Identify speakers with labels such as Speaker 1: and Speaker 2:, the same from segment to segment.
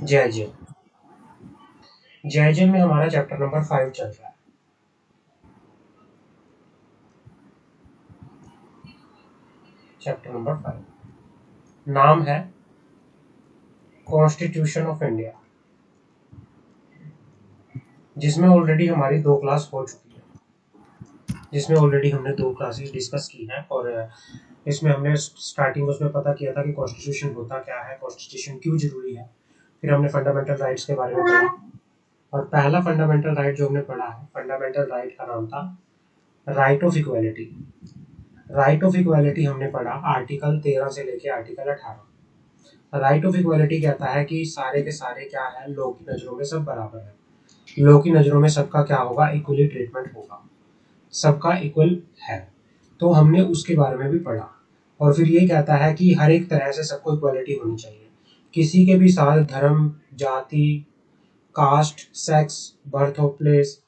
Speaker 1: जय जय जय जय में हमारा चैप्टर नंबर 5 चल रहा है। चैप्टर नंबर 5 नाम है कॉन्स्टिट्यूशन ऑफ इंडिया, जिसमें ऑलरेडी हमारी 2 क्लास हो चुकी है, जिसमें ऑलरेडी हमने 2 क्लासेस डिस्कस की हैं। और इसमें हमने स्टार्टिंग उसमें पता किया था कि कॉन्स्टिट्यूशन होता क्या है, कॉन्स्टिट्यूशन क्यों जरूरी है। फिर हमने फंडामेंटल राइट्स के बारे में पढ़ा, और पहला फंडामेंटल राइट जो हमने पढ़ा है, फंडामेंटल राइट का नाम था right of equality. Right of equality हमने पढ़ा आर्टिकल 13 से लेके आर्टिकल 18। राइट ऑफ इक्वालिटी कहता है कि सारे के सारे क्या है, लॉ की नजरों में सब बराबर है। लॉ की नजरों में सबका क्या होगा, इक्वली ट्रीटमेंट होगा, सबका इक्वल है। तो हमने उसके बारे में भी पढ़ा। और फिर ये कहता है कि हर एक तरह से सबको इक्वालिटी होनी चाहिए, किसी के भी साथ धर्म, जाति, caste, sex, birth of place,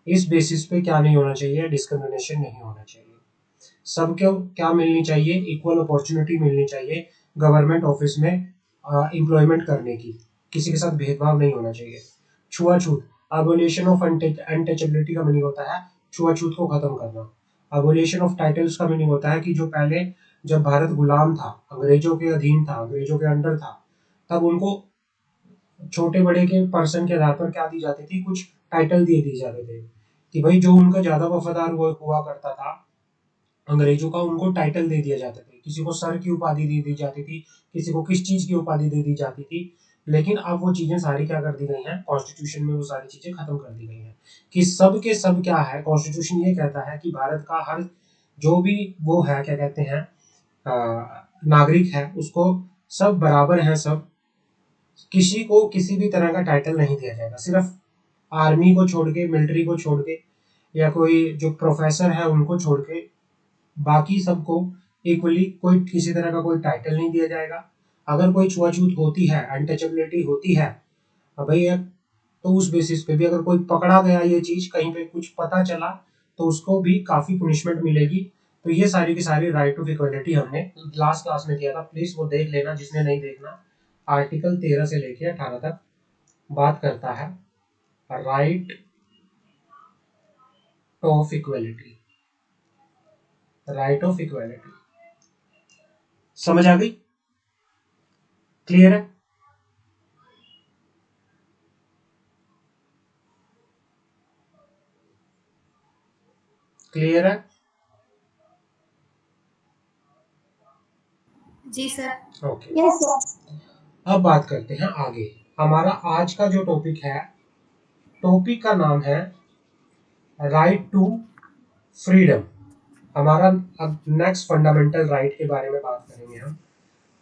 Speaker 1: इस बेसिस पे क्या नहीं होना चाहिए, डिस्क्रिमिनेशन नहीं होना चाहिए। सबको क्या मिलनी चाहिए, इक्वल अपॉर्चुनिटी मिलनी चाहिए गवर्नमेंट ऑफिस में एम्प्लॉयमेंट करने की, किसी के साथ भेदभाव नहीं होना चाहिए। छुआछूत, अबोलिशन ऑफ अनटचेबिलिटी का मीनिंग होता है छुआछूत को खत्म करना। अबोलिशन ऑफ टाइटल्स का मीनिंग होता है कि जो पहले जब भारत गुलाम था, अंग्रेजों के अधीन था, अंग्रेजों के अंडर था, तब उनको छोटे बड़े के पर्सन के आधार पर क्या दी जाती थी, कुछ टाइटल दिए जाते थे कि भाई जो उनका ज्यादा वफादार हुआ करता था अंग्रेजों का, उनको टाइटल दे दिया जाता था। किसी को सर की उपाधि दे दी जाती थी, किसी को किस चीज की उपाधि दे दी जाती थी। लेकिन अब वो चीजें सारी क्या कर दी गई हैं, कॉन्स्टिट्यूशन में वो सारी चीजें खत्म कर दी गई हैं कि सब के सब क्या है। कॉन्स्टिट्यूशन ये कहता है कि भारत का हर जो भी वो है, क्या कहते हैं, नागरिक है, उसको सब बराबर है। सब, किसी को किसी भी तरह का टाइटल नहीं दिया जाएगा। सिर्फ आर्मी को छोड़ के, मिलिट्री को छोड़ के, या कोई जो प्रोफेसर है उनको छोड़ के, बाकी सबको इक्वली कोई किसी तरह का कोई टाइटल नहीं दिया जाएगा। अगर कोई छुआछूत होती है, अनटचेबिलिटी होती है, अब भैया, तो उस बेसिस पे भी अगर कोई पकड़ा गया, ये चीज कहीं पे कुछ पता चला, तो उसको भी काफी पनिशमेंट मिलेगी। तो ये सारी की सारी राइट ऑफ इक्वालिटी हमने लास्ट क्लास में किया था, प्लीज वो देख लेना जिसने नहीं देखना। आर्टिकल 13 से लेके 18 तक बात करता है right of equality. Right of equality समझ आ गई, क्लियर है? क्लियर है?
Speaker 2: जी सर।
Speaker 1: Okay, yes sir. अब बात करते हैं आगे। हमारा आज का जो टॉपिक है, टॉपिक का नाम है राइट टू फ्रीडम। हमारा अब नेक्स्ट फंडामेंटल राइट के बारे में बात करेंगे हम,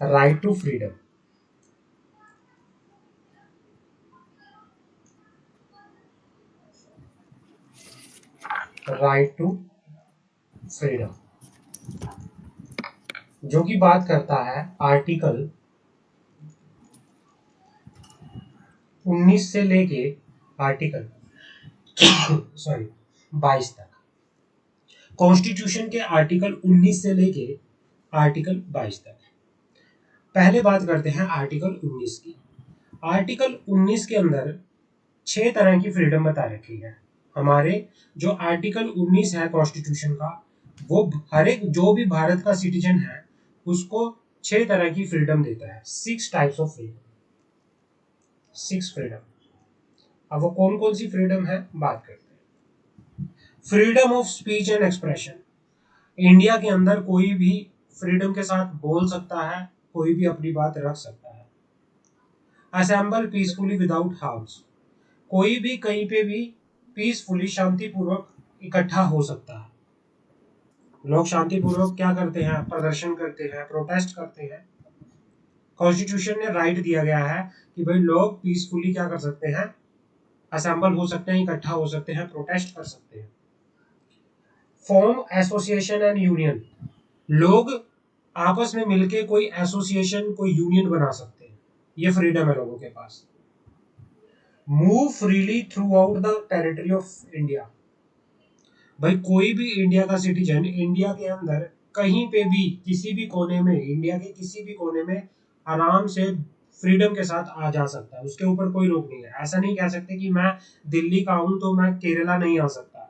Speaker 1: right to freedom. Right to freedom जो कि बात करता है आर्टिकल 19 से लेके आर्टिकल सॉरी 22 तक। कॉन्स्टिट्यूशन के आर्टिकल 19 से लेके आर्टिकल 22 तक। पहले बात करते हैं आर्टिकल 19 की। आर्टिकल 19 के अंदर 6 तरह की फ्रीडम बता रखी है। हमारे जो आर्टिकल 19 है कॉन्स्टिट्यूशन का, वो हर एक जो भी भारत का सिटीजन है उसको 6 तरह की फ्रीडम देता है। 6 टाइप्स ऑफ फ्रीडम, 6 फ्रीडम। अब वो कौन कौन सी फ्रीडम है, बात करते हैं। Freedom of speech and expression. India के अंदर कोई भी फ्रीडम के साथ बोल सकता है, कोई भी अपनी बात रख सकता है। Assemble peacefully without harms. कोई भी कहीं पे भी पीसफुली, शांतिपूर्वक इकट्ठा हो सकता है। लोग शांतिपूर्वक क्या करते हैं, प्रदर्शन करते हैं, प्रोटेस्ट करते हैं। कॉन्स्टिट्यूशन ने राइट दिया गया है कि भाई लोग पीसफुली क्या कर सकते हैं, असेंबल हो सकते हैं, इकट्ठा हो सकते हैं, प्रोटेस्ट कर सकते हैं। Form association and union. लोग आपस में मिलके कोई एसोसिएशन, कोई यूनियन बना सकते हैं, ये फ्रीडम है लोगों के पास। Move freely throughout the territory of India. भाई कोई भी इंडिया का सिटीजन इंडिया के अंदर कहीं पे भी, किसी भी कोने में, इंडिया के किसी भी कोने में आराम से फ्रीडम के साथ आ जा सकता है, उसके ऊपर कोई रोक नहीं है। ऐसा नहीं कह सकते कि मैं दिल्ली का हूं तो मैं केरला नहीं आ सकता,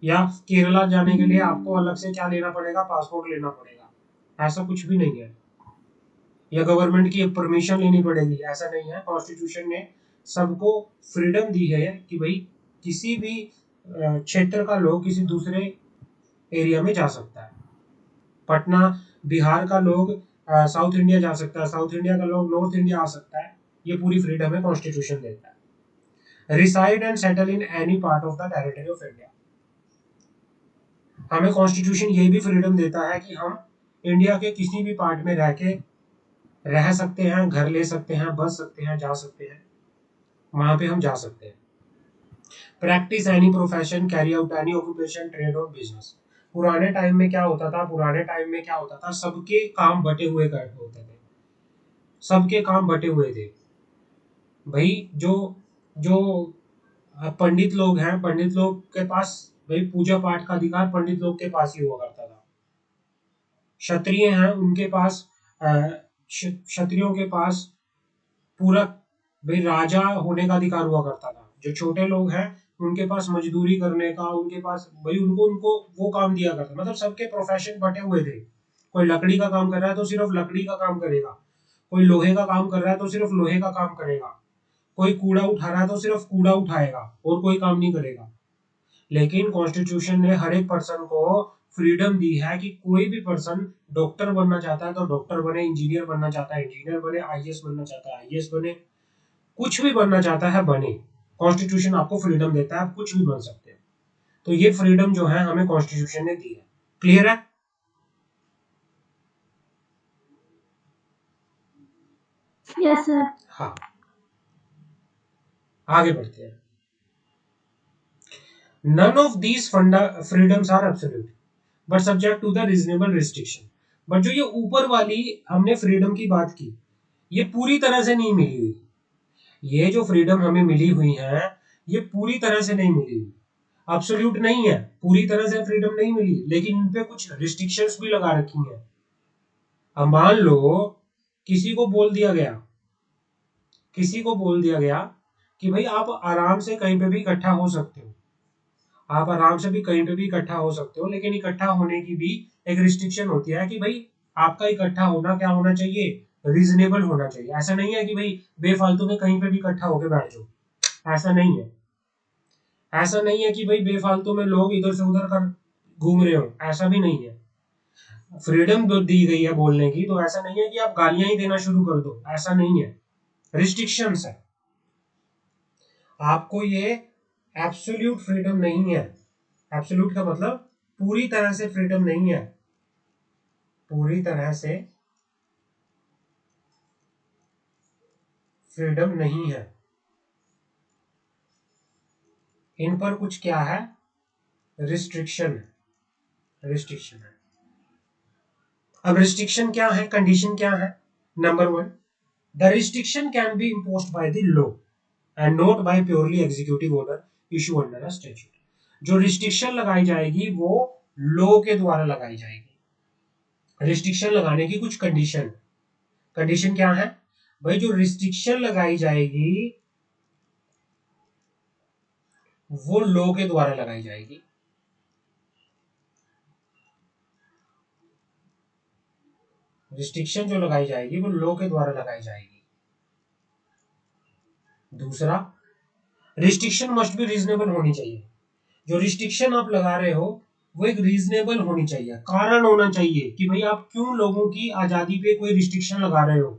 Speaker 1: या केरला जाने के लिए आपको अलग से क्या लेना पड़ेगा, पासपोर्ट लेना पड़ेगा, ऐसा कुछ भी नहीं है, या गवर्नमेंट की परमिशन लेनी पड़ेगी, ऐसा नहीं है। कॉन्स्टिट्यूशन ने सबको फ्रीडम दी है कि भाई किसी भी क्षेत्र का लोग किसी दूसरे एरिया में जा सकता है। पटना बिहार का लोग साउथ इंडिया जा सकता है, साउथ इंडिया का लोग नॉर्थ इंडिया आ सकता है, ये पूरी फ्रीडम है, कॉन्स्टिट्यूशन देता है। Reside and settle in any part of the territory of India, हमें कॉन्स्टिट्यूशन ये भी फ्रीडम देता है कि हम इंडिया के किसी भी पार्ट में रह सकते हैं, घर ले सकते हैं, बस सकते हैं, जा सकते हैं, वहां पे हम जा सकते हैं। Practice any profession, carry out any occupation, trade और बिजनेस। पुराने टाइम में क्या होता था, पुराने टाइम में क्या होता था, सबके काम बटे हुए होते थे, सबके काम बटे हुए थे भाई। जो जो पंडित लोग हैं, पंडित लोग के पास भाई पूजा पाठ का अधिकार पंडित लोग के पास ही हुआ करता था। क्षत्रिय हैं, उनके पास क्षत्रियों के पास पूरा भाई राजा होने का अधिकार हुआ करता था। जो छोटे लोग हैं उनके पास मजदूरी करने का, उनके पास भाई उनको उनको वो काम दिया करता, मतलब सबके प्रोफेशन बटे हुए थे। कोई लकड़ी का काम कर रहा है तो सिर्फ लकड़ी का काम करेगा, कोई लोहे का काम कर रहा है तो सिर्फ लोहे का काम करेगा, कोई कूड़ा उठा रहा है तो सिर्फ कूड़ा उठाएगा और कोई काम नहीं करेगा। लेकिन कॉन्स्टिट्यूशन ने हर एक पर्सन को फ्रीडम दी है कि कोई भी पर्सन डॉक्टर बनना चाहता है तो डॉक्टर बने, इंजीनियर बनना चाहता है इंजीनियर बने, आईएएस बनना चाहता है आईएएस बने, कुछ भी बनना चाहता है बने। कॉन्स्टिट्यूशन आपको फ्रीडम देता है, आप कुछ भी बन सकते हैं। तो ये फ्रीडम जो है हमें कॉन्स्टिट्यूशन ने दी है। क्लियर है?
Speaker 2: Yes sir.
Speaker 1: हाँ, आगे बढ़ते हैं। None of these freedoms are absolute but subject to the reasonable restriction. But जो ये ऊपर वाली हमने फ्रीडम की बात की, ये पूरी तरह से नहीं मिली हुई। ये जो फ्रीडम हमें मिली हुई है, ये पूरी तरह से नहीं मिली हुई, एब्सोल्यूट नहीं है, पूरी तरह से फ्रीडम नहीं मिली, लेकिन इन पे कुछ रिस्ट्रिक्शंस भी लगा रखी हैं। अब मान लो किसी को बोल दिया गया, किसी को बोल दिया गया कि भाई आप आराम से कहीं पे भी इकट्ठा हो सकते हो, आप आराम से भी कहीं पे भी इकट्ठा हो सकते हो, लेकिन इकट्ठा होने की भी एक रिस्ट्रिक्शन होती है कि भाई आपका इकट्ठा होना क्या होना चाहिए, रीजनेबल होना चाहिए। ऐसा नहीं है कि भाई बेफालतू में कहीं पे भी इकट्ठा होकर बैठ जाओ, ऐसा नहीं है। ऐसा नहीं है कि भाई बेफालतू में लोग इधर से उधर कर घूम रहे हो, ऐसा भी नहीं है। फ्रीडम दी गई है बोलने की, तो ऐसा नहीं है कि आप गालियां ही देना शुरू कर दो, ऐसा नहीं है, रिस्ट्रिक्शंस है। आपको ये एब्सोल्यूट फ्रीडम नहीं है। एब्सोल्यूट का मतलब पूरी तरह से फ्रीडम नहीं है, पूरी तरह से फ्रीडम नहीं है। इन पर कुछ क्या है, रिस्ट्रिक्शन है, रिस्ट्रिक्शन है। अब रिस्ट्रिक्शन क्या है, कंडीशन क्या है? Number one, the restriction can be imposed by the law and not by purely executive order issue under a statute. जो रिस्ट्रिक्शन लगाई जाएगी वो लॉ के द्वारा लगाई जाएगी। रिस्ट्रिक्शन लगाने की कुछ कंडीशन, कंडीशन क्या है भाई? जो रिस्ट्रिक्शन लगाई जाएगी वो लॉ के द्वारा लगाई जाएगी। रिस्ट्रिक्शन जो लगाई जाएगी वो लॉ के द्वारा लगाई जाएगी। दूसरा, रिस्ट्रिक्शन मस्ट बी रीजनेबल होनी चाहिए। जो रिस्ट्रिक्शन आप लगा रहे हो वो एक रीजनेबल होनी चाहिए, कारण होना चाहिए कि भाई आप क्यों लोगों की आजादी पे कोई रिस्ट्रिक्शन लगा रहे हो,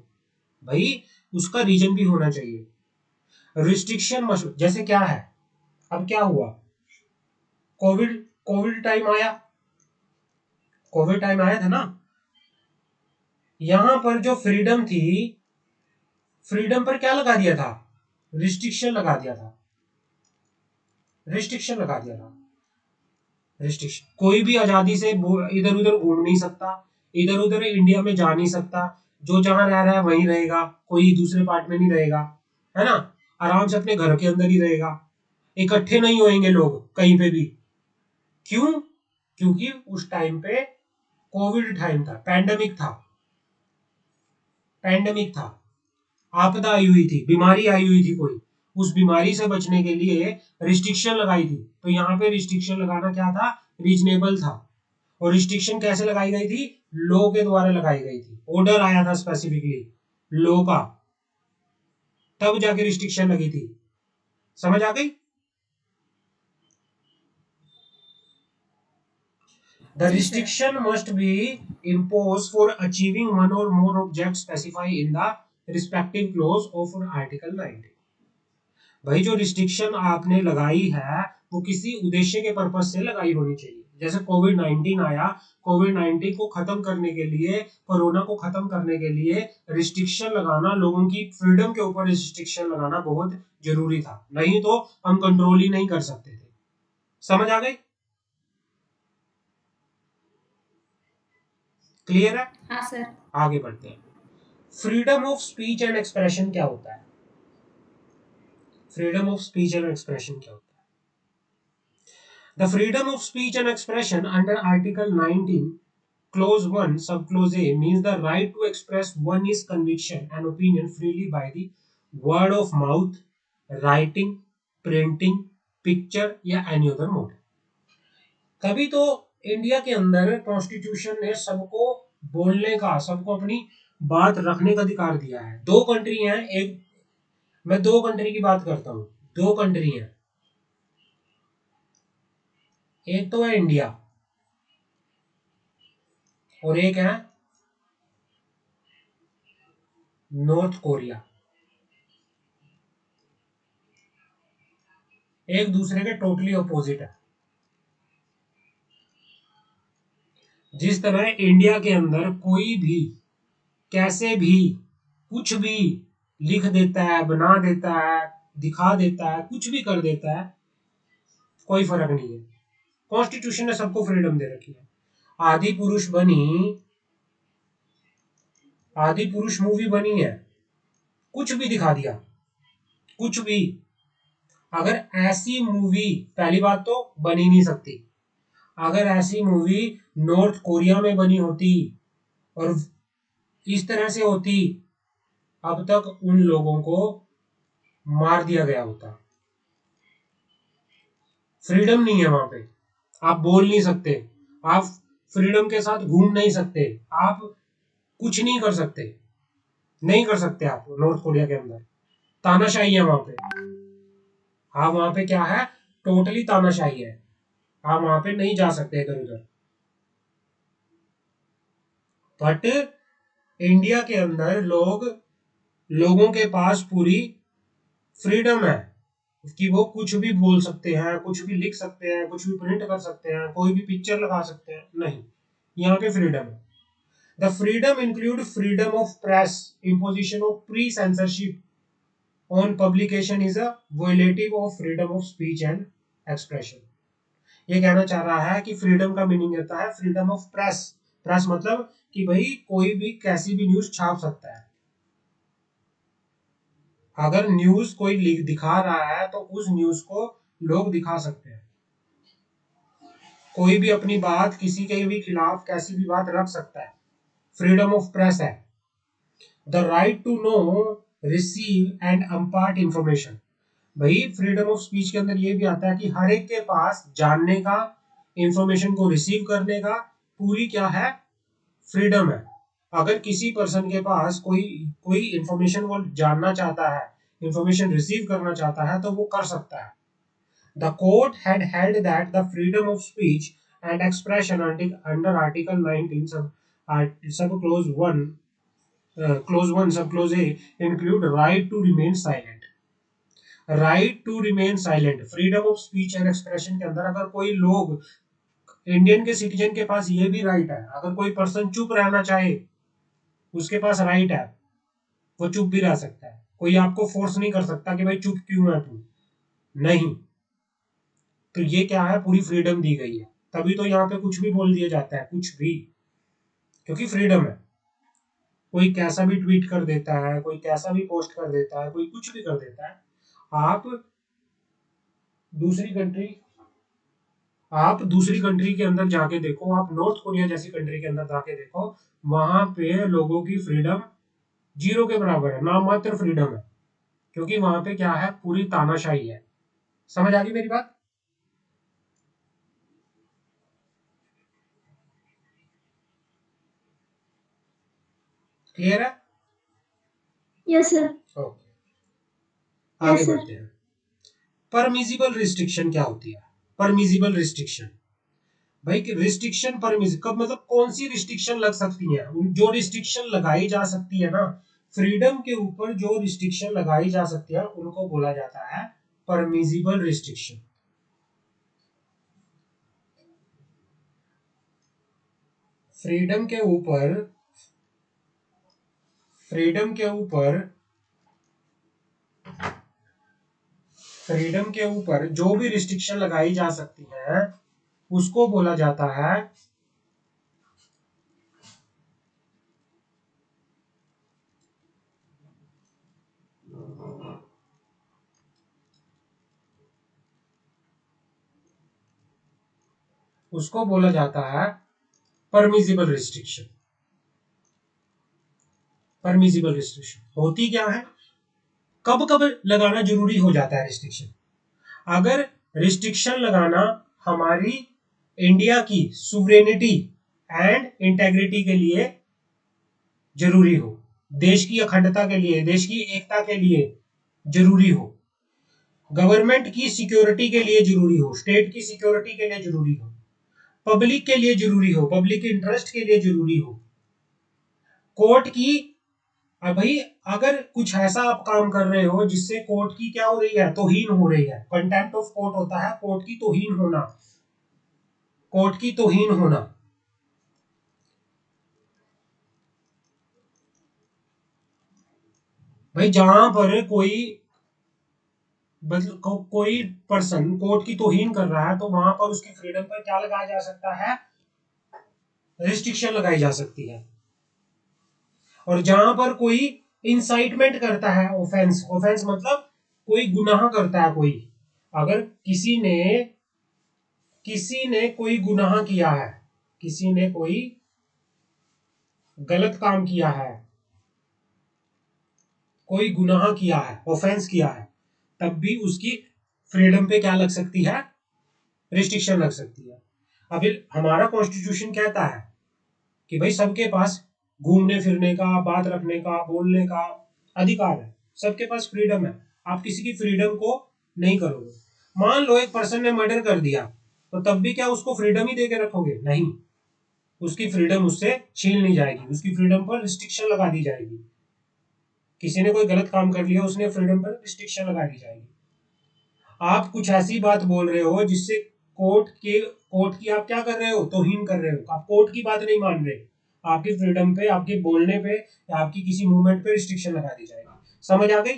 Speaker 1: भाई उसका रीजन भी होना चाहिए। रिस्ट्रिक्शन मस्ट, जैसे क्या है, अब क्या हुआ, कोविड कोविड टाइम आया, कोविड टाइम आया था ना, यहां पर जो फ्रीडम थी, फ्रीडम पर क्या लगा दिया था, रिस्ट्रिक्शन लगा दिया था, रिस्ट्रिक्शन लगा दिया था। रिस्ट्रिक्शन, कोई भी आजादी से इधर उधर घूम नहीं सकता, इधर उधर इंडिया में जा नहीं सकता, जो जहां रह रहा है वहीं रहेगा, कोई दूसरे पार्ट में नहीं रहेगा, है ना, आराम से अपने घर के अंदर ही रहेगा, इकट्ठे नहीं होंगे लोग कहीं पे भी। क्यों? क्योंकि उस टाइम पे कोविड टाइम था, पैंडेमिक था, पैंडेमिक था। आपदा आई हुई थी, बीमारी आई हुई थी कोई, उस बीमारी से बचने के लिए रिस्ट्रिक्शन लगाई थी। तो यहाँ पे रिस्ट्रिक्शन लगाना क्या था, रीजनेबल था। और रिस्ट्रिक्शन कैसे लगाई गई थी, लॉ के द्वारा लगाई गई थी, ऑर्डर आया था स्पेसिफिकली लॉ का, तब जाके रिस्ट्रिक्शन लगी थी। समझ आ गई? The restriction must be imposed for achieving one or more objects specified in the respective clause of Article 19। भाई जो रिस्ट्रिक्शन आपने लगाई है वो किसी उद्देश्य के पर्पज से लगाई होनी चाहिए। जैसे कोविड-19 आया, कोविड-19 को खत्म करने के लिए, कोरोना को खत्म करने के लिए रिस्ट्रिक्शन लगाना, लोगों की फ्रीडम के ऊपर रिस्ट्रिक्शन लगाना बहुत जरूरी था, नहीं तो हम कंट्रोल ही नहीं कर सकते थे। समझ आ गई? क्लियर है?
Speaker 2: हाँ सर।
Speaker 1: आगे बढ़ते हैं। Freedom of speech and expression क्या होता है? Freedom of speech and expression क्या होता है? The freedom of speech and expression under article 19 clause 1 subclause A means the right to express one's conviction and opinion freely by the word of mouth, writing, printing, picture या any other mode। तभी तो India के अंदर constitution ने सबको बोलने का, सबको अपनी बात रखने का अधिकार दिया है। दो कंट्री हैं, एक मैं दो कंट्री की बात करता हूँ, दो कंट्री हैं, एक तो है इंडिया और एक है नॉर्थ कोरिया। एक दूसरे के टोटली अपोजिट है। जिस तरह इंडिया के अंदर कोई भी कैसे भी कुछ भी लिख देता है, बना देता है, दिखा देता है, कुछ भी कर देता है, कोई फर्क नहीं है। कॉन्स्टिट्यूशन ने सबको फ्रीडम दे रखी है। आदि पुरुष बनी, आदि पुरुष मूवी बनी है, कुछ भी दिखा दिया, कुछ भी। अगर ऐसी मूवी, पहली बात तो बन ही नहीं सकती, अगर ऐसी मूवी नॉर्थ कोरिया में बनी होती और इस तरह से होती, अब तक उन लोगों को मार दिया गया होता। फ्रीडम नहीं है वहां पे, आप बोल नहीं सकते, आप फ्रीडम के साथ घूम नहीं सकते, आप कुछ नहीं कर सकते, नहीं कर सकते आप नॉर्थ कोरिया के अंदर। तानाशाही है वहां पे। आप वहां पे क्या है, टोटली तानाशाही है, आप वहां पे नहीं जा सकते इधर उधर। बट इंडिया के अंदर लोगों के पास पूरी फ्रीडम है कि वो कुछ भी बोल सकते हैं, कुछ भी लिख सकते हैं, कुछ भी प्रिंट कर सकते हैं, कोई भी पिक्चर लगा सकते हैं, नहीं, यहाँ पे फ्रीडम है। The freedom include freedom of press, imposition of pre censorship on publication is a violative of freedom of speech and expression. ये कहना चाह रहा है कि फ्रीडम का मीनिंग होता है फ्रीडम ऑफ प्रेस। प्रेस मतलब कि भाई कोई भी कैसी भी न्यूज छाप सकता है। अगर न्यूज कोई दिखा रहा है तो उस न्यूज को लोग दिखा सकते हैं। कोई भी अपनी बात किसी के भी खिलाफ कैसी भी बात रख सकता है, फ्रीडम ऑफ प्रेस है। The right to know, receive and impart information. भाई फ्रीडम ऑफ स्पीच के अंदर ये भी आता है कि हर एक के पास जानने का, इंफॉर्मेशन को रिसीव करने का पूरी क्या है, फ्रीडम है। अगर किसी पर्सन के पास कोई कोई इंफॉर्मेशन वो जानना चाहता है, इंफॉर्मेशन रिसीव करना चाहता है, तो वो कर सकता है। The court had held that the freedom of speech and expression under Article 19 subclause 1, clause 1 subclause A include right to remain silent। Right to remain silent, freedom of speech and expression के अंदर अगर कोई लोग, Indian के citizen के पास ये भी right है, अगर कोई पर्सन चुप रहना चाहे उसके पास राइट है, वो चुप भी रह सकता है। कोई आपको फोर्स नहीं कर सकता कि भाई चुप क्यों है तू, नहीं। तो ये क्या है, पूरी फ्रीडम दी गई है। तभी तो यहाँ पे कुछ भी बोल दिया जाता है, कुछ भी, क्योंकि फ्रीडम है। कोई कैसा भी ट्वीट कर देता है, कोई कैसा भी पोस्ट कर देता है, कोई कुछ भी कर देता है। आप दूसरी कंट्री आप दूसरी कंट्री के अंदर जाके देखो, आप नॉर्थ कोरिया जैसी कंट्री के अंदर जाके देखो, वहां पे लोगों की फ्रीडम 0 के बराबर है, नाम मात्र फ्रीडम है, क्योंकि वहां पे क्या है, पूरी तानाशाही है। समझ आ गई मेरी बात? क्लियर है?
Speaker 2: Yes sir.
Speaker 1: ओके, आगे
Speaker 2: यस सर।
Speaker 1: बढ़ते हैं। परमिजिबल रिस्ट्रिक्शन क्या होती है? परमिजिबल रिस्ट्रिक्शन, भाई रिस्ट्रिक्शन परमिजिबल कब, मतलब कौन सी रिस्ट्रिक्शन लग सकती है? जो रिस्ट्रिक्शन लगाई जा सकती है ना, फ्रीडम के ऊपर जो रिस्ट्रिक्शन लगाई जा सकती है उनको बोला जाता है परमिजिबल रिस्ट्रिक्शन। फ्रीडम के ऊपर, फ्रीडम के ऊपर, फ्रीडम के ऊपर जो भी रिस्ट्रिक्शन लगाई जा सकती है उसको बोला जाता है उसको बोला जाता है परमिजिबल रिस्ट्रिक्शन। परमिजिबल रिस्ट्रिक्शन होती क्या है, कब कब लगाना जरूरी हो जाता है रिस्ट्रिक्शन? अगर रिस्ट्रिक्शन लगाना हमारी इंडिया की सुवरेनिटी एंड इंटेग्रिटी के लिए जरूरी हो, देश की अखंडता के लिए, देश की एकता के लिए जरूरी हो, गवर्नमेंट की सिक्योरिटी के लिए जरूरी हो, स्टेट की सिक्योरिटी के लिए जरूरी हो, पब्लिक के लिए जरूरी हो, पब्लिक इंटरेस्ट के लिए जरूरी हो, कोर्ट की, भाई अगर कुछ ऐसा आप काम कर रहे हो जिससे कोर्ट की क्या हो रही है, तौहीन हो रही है, कंटेम्प्ट ऑफ कोर्ट होता है कोर्ट की तौहीन होना, कोर्ट की तौहीन होना। भाई जहां पर कोई कोई पर्सन कोर्ट की तौहीन कर रहा है तो वहां पर उसकी फ्रीडम पर क्या लगाया जा सकता है, रिस्ट्रिक्शन लगाई जा सकती है। और जहां पर कोई इंसाइटमेंट करता है, ऑफेंस, ऑफेंस मतलब कोई गुनाह करता है कोई, अगर किसी ने कोई गुनाह किया है, किसी ने कोई गलत काम किया है, कोई गुनाह किया है, ऑफेंस किया है, तब भी उसकी फ्रीडम पे क्या लग सकती है, रिस्ट्रिक्शन लग सकती है। अभी हमारा कॉन्स्टिट्यूशन कहता है कि भाई सबके पास घूमने फिरने का, बात रखने का, बोलने का अधिकार है, सबके पास फ्रीडम है, आप किसी की फ्रीडम को नहीं करोगे। मान लो एक पर्सन ने मर्डर कर दिया, तो तब भी क्या उसको फ्रीडम ही दे के रखोगे? नहीं, उसकी फ्रीडम उससे छीन ली जाएगी, उसकी फ्रीडम पर रिस्ट्रिक्शन लगा दी जाएगी। किसी ने कोई गलत काम कर लिया, उसने फ्रीडम पर रिस्ट्रिक्शन लगा दी जाएगी। आप कुछ ऐसी बात बोल रहे हो जिससे कोर्ट की आप क्या कर रहे हो, तौहीन कर रहे हो, आप कोर्ट की बात नहीं मान रहे, आपकी फ्रीडम पे, आपके बोलने पे या आपकी किसी मूवमेंट पे रिस्ट्रिक्शन लगा दी जाएगी। समझ आ गई?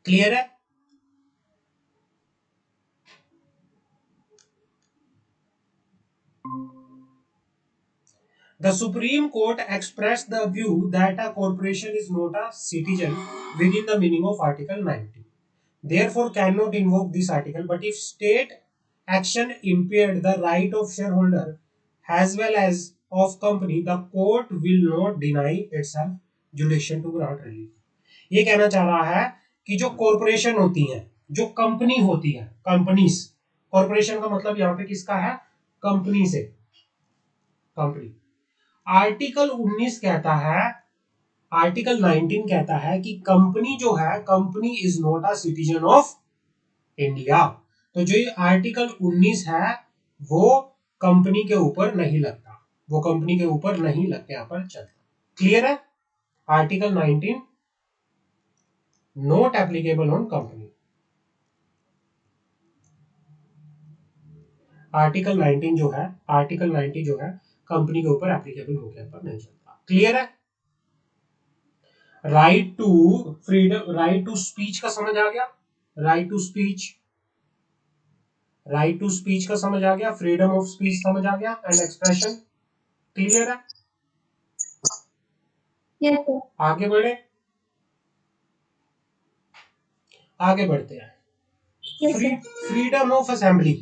Speaker 1: क्लियर है? The Supreme Court expressed the view that a corporation is not a citizen within the meaning of Article 90. Therefore, cannot invoke this article. But if state action impaired the right of shareholder as well as of company, the court will not deny itself jurisdiction to grant relief. ये कहना चाह रहा है कि जो corporation होती है, जो कंपनी होती है, कंपनीज, कॉरपोरेशन का मतलब यहाँ पे किसका है, कंपनी से, कंपनी। आर्टिकल 19 कहता है, आर्टिकल 19 कहता है कि कंपनी जो है, company is not a citizen of India. तो जो ये आर्टिकल 19 है वो कंपनी के ऊपर नहीं लगता, वो कंपनी के ऊपर नहीं लगता, यहां पर चलता। क्लियर है? Article 19 not applicable on company. Article 19 जो है, आर्टिकल 90 जो है कंपनी के ऊपर एप्लीकेबल होने पर नहीं चलता। क्लियर है? Right to freedom, right to speech का समझ आ गया, right to speech, right to speech का समझ आ गया, फ्रीडम ऑफ स्पीच समझ आ गया, एंड एक्सप्रेशन। क्लियर है?
Speaker 2: Yes sir.
Speaker 1: आगे बढ़े, आगे बढ़ते हैं।
Speaker 2: Yes sir.
Speaker 1: Freedom of assembly,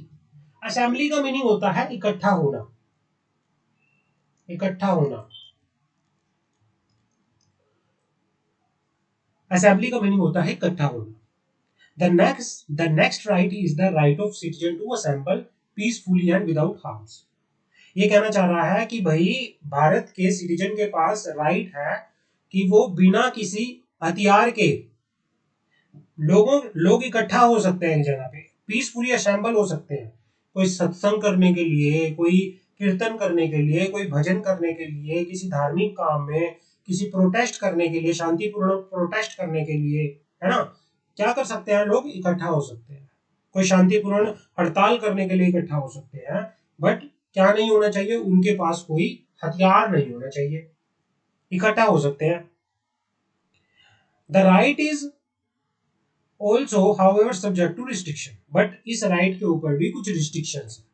Speaker 1: assembly का मीनिंग होता है इकट्ठा होना, इकट्ठा होना। असेंबली का मीनिंग होता है इकट्ठा होना। The next right is the right of citizen to assemble peacefully and without harms. ये कहना चाह रहा है कि भाई भारत के सिटीजन के पास राइट है कि वो बिना किसी हथियार के लोग इकट्ठा हो सकते हैं एक जगह पे, पीसफुली असेंबल हो सकते हैं, कोई सत्संग करने के लिए, कोई कीर्तन करने के लिए, कोई भजन करने के लिए, किसी धार्मिक काम में, किसी प्रोटेस्ट करने के लिए, शांतिपूर्ण प्रोटेस्ट करने के लिए, है ना, क्या कर सकते हैं लोग, इकट्ठा हो सकते हैं। कोई शांतिपूर्ण हड़ताल करने के लिए इकट्ठा हो सकते हैं, बट क्या नहीं होना चाहिए, उनके पास कोई हथियार नहीं होना चाहिए, इकट्ठा हो सकते हैं। The right is also however subject to restriction, but इस राइट के ऊपर भी कुछ रिस्ट्रिक्शंस है।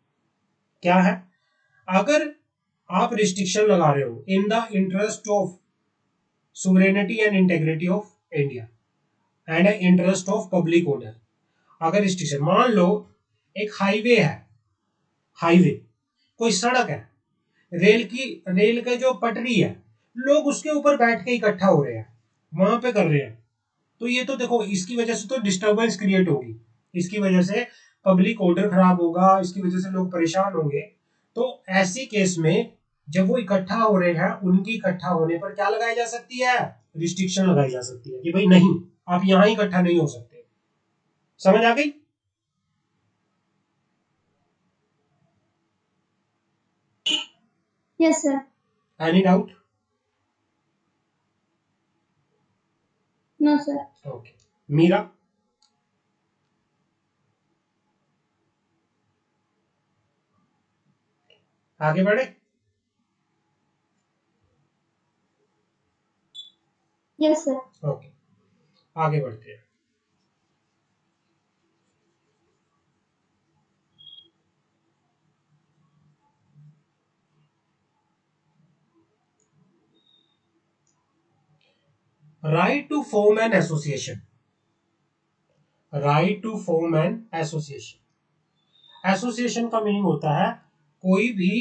Speaker 1: क्या है? अगर आप रिस्ट्रिक्शन लगा रहे हो in the interest of sovereignty and integrity of India and interest of public order, अगर रिस्ट्रिक्शन, मान लो एक हाईवे है, हाईवे कोई सड़क है, रेल के जो पटरी है, लोग उसके ऊपर बैठ के इकट्ठा हो रहे हैं, वहां पे कर रहे हैं, तो ये तो देखो इसकी वजह से तो डिस्टरबेंस क्रिएट होगी, इसकी वजह से पब्लिक ऑर्डर खराब होगा, इसकी वजह से लोग परेशान होंगे। तो ऐसी केस में जब वो इकट्ठा हो रहे हैं, उनकी इकट्ठा होने पर क्या लगाई जा सकती है? रिस्ट्रिक्शन लगाई जा सकती है कि भाई नहीं, आप यहां इकट्ठा नहीं हो सकते। समझ आ गई?
Speaker 2: Yes, sir.
Speaker 1: Any doubt?
Speaker 2: No, sir.
Speaker 1: Okay, Meera? आगे बढ़े?
Speaker 2: Yes, sir.
Speaker 1: ओके, आगे बढ़ते हैं। Right to form an association, right to form an association, association का मीनिंग होता है कोई भी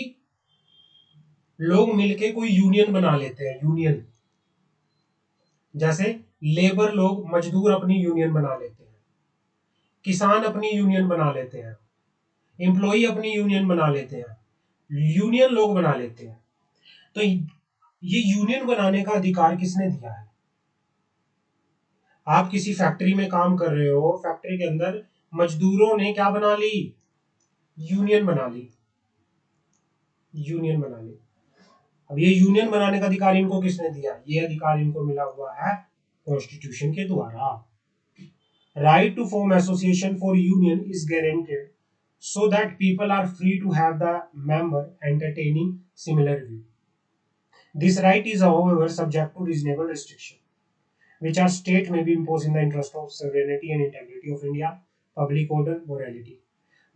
Speaker 1: लोग मिलके कोई यूनियन बना लेते हैं, यूनियन, जैसे लेबर लोग, मजदूर अपनी यूनियन बना लेते हैं, किसान अपनी यूनियन बना लेते हैं, एम्प्लॉई अपनी यूनियन बना लेते हैं, यूनियन लोग बना लेते हैं। तो ये यूनियन बनाने का अधिकार किसने दिया है? आप किसी फैक्ट्री में काम कर रहे हो, फैक्ट्री के अंदर मजदूरों ने क्या बना ली? यूनियन बना ली, यूनियन बना ली। अब ये यूनियन बनाने का अधिकार इनको किसने दिया? ये अधिकार इनको मिला हुआ है कॉन्स्टिट्यूशन के द्वारा। Right to form association for union is guaranteed so that people are free to have the member entertaining similar view. This right is however subject to reasonable restriction, which are state may be imposed in the interest of sovereignty and integrity of India, public order, morality.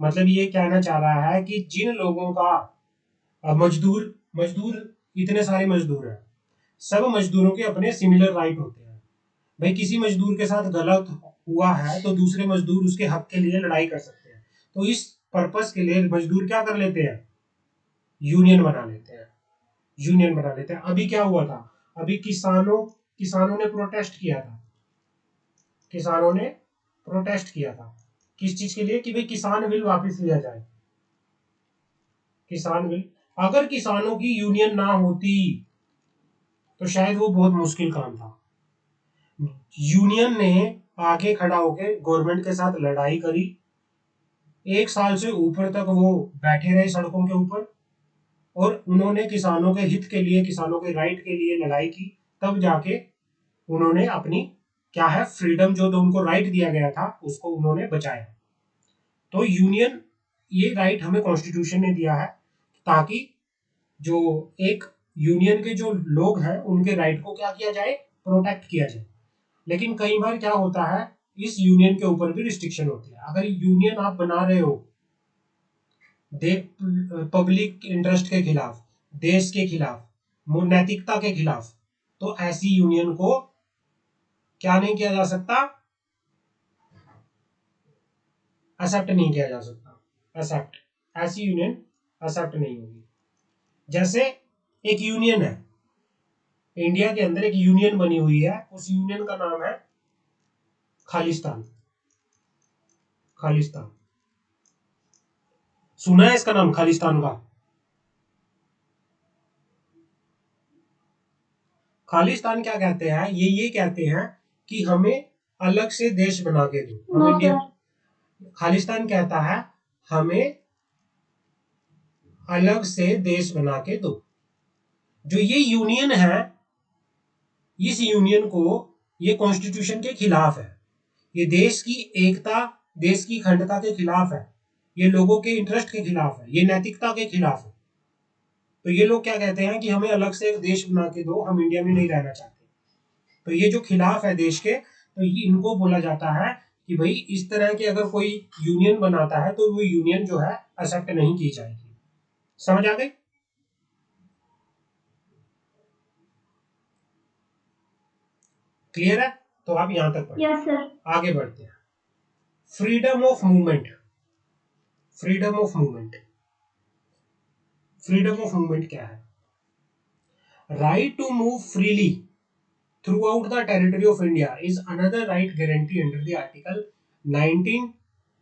Speaker 1: मतलब ये कहना चाह रहा है कि जिन लोगों का मजदूर मजदूर इतने सारे मजदूर हैं, सब मजदूरों के अपने सिमिलर राइट होते हैं। भाई किसी मजदूर के साथ गलत हुआ है तो दूसरे मजदूर उसके हक के लिए लड़ाई कर सकते हैं। तो इस पर्पस के लिए मजदूर क्या कर लेते हैं? यूनियन बना लेते हैं, यूनियन बना लेते हैं। अभी क्या हुआ था? अभी किसानों ने प्रोटेस्ट किया था, किसानों ने प्रोटेस्ट किया था किस चीज के लिए? कि भाई किसान बिल वापस लिया जाए, किसान बिल। अगर किसानों की यूनियन ना होती तो शायद वो बहुत मुश्किल काम था। यूनियन ने आगे खड़ा होकर गवर्नमेंट के साथ लड़ाई करी, 1 साल से ऊपर तक वो बैठे रहे सड़कों के ऊपर, और उन्होंने किसानों के हित के लिए, किसानों के राइट के लिए लड़ाई की, तब जाके उन्होंने अपनी क्या है फ्रीडम, जो तो उनको राइट दिया गया था उसको उन्होंने बचाया। तो यूनियन, ये राइट हमें कॉन्स्टिट्यूशन ने दिया है ताकि जो एक यूनियन के जो लोग हैं उनके राइट को क्या किया जाए? प्रोटेक्ट किया जाए। लेकिन कई बार क्या होता है, इस यूनियन के ऊपर भी रिस्ट्रिक्शन होती है। अगर यूनियन आप बना रहे हो पब्लिक इंटरेस्ट के खिलाफ, देश के खिलाफ, नैतिकता के खिलाफ, तो ऐसी यूनियन को क्या नहीं किया जा सकता? एक्सेप्ट नहीं किया जा सकता, एक्सेप्ट, ऐसी यूनियन एक्सेप्ट नहीं होगी। जैसे एक यूनियन है, इंडिया के अंदर एक यूनियन बनी हुई है, उस यूनियन का नाम है खालिस्तान, खालिस्तान सुना है इसका नाम खालिस्तान का? खालिस्तान क्या कहते हैं, ये कहते हैं कि हमें अलग से देश बना के दो। हम
Speaker 2: नो
Speaker 1: इंडिया,
Speaker 2: सर।
Speaker 1: खालिस्तान कहता है हमें अलग से देश बना के दो। जो ये यूनियन है, इस यूनियन को, ये कॉन्स्टिट्यूशन के खिलाफ है, ये देश की एकता, देश की अखंडता के खिलाफ है, ये लोगों के इंटरेस्ट के खिलाफ है, ये नैतिकता के खिलाफ है। तो ये लोग क्या कहते हैं कि हमें अलग से एक देश बना के दो, हम इंडिया में नहीं रहना चाहते। तो ये जो खिलाफ है देश के, तो ये इनको बोला जाता है कि भाई इस तरह के अगर कोई यूनियन बनाता है तो वो यूनियन जो है एक्सेप्ट नहीं की जाएगी। समझ आ गई? क्लियर है? तो आप यहां तक पढ़िए।
Speaker 2: Yes sir.
Speaker 1: आगे बढ़ते हैं। Freedom of movement, freedom of movement, freedom of movement क्या है? Right to move freely throughout the territory of India is another right guarantee under the Article 19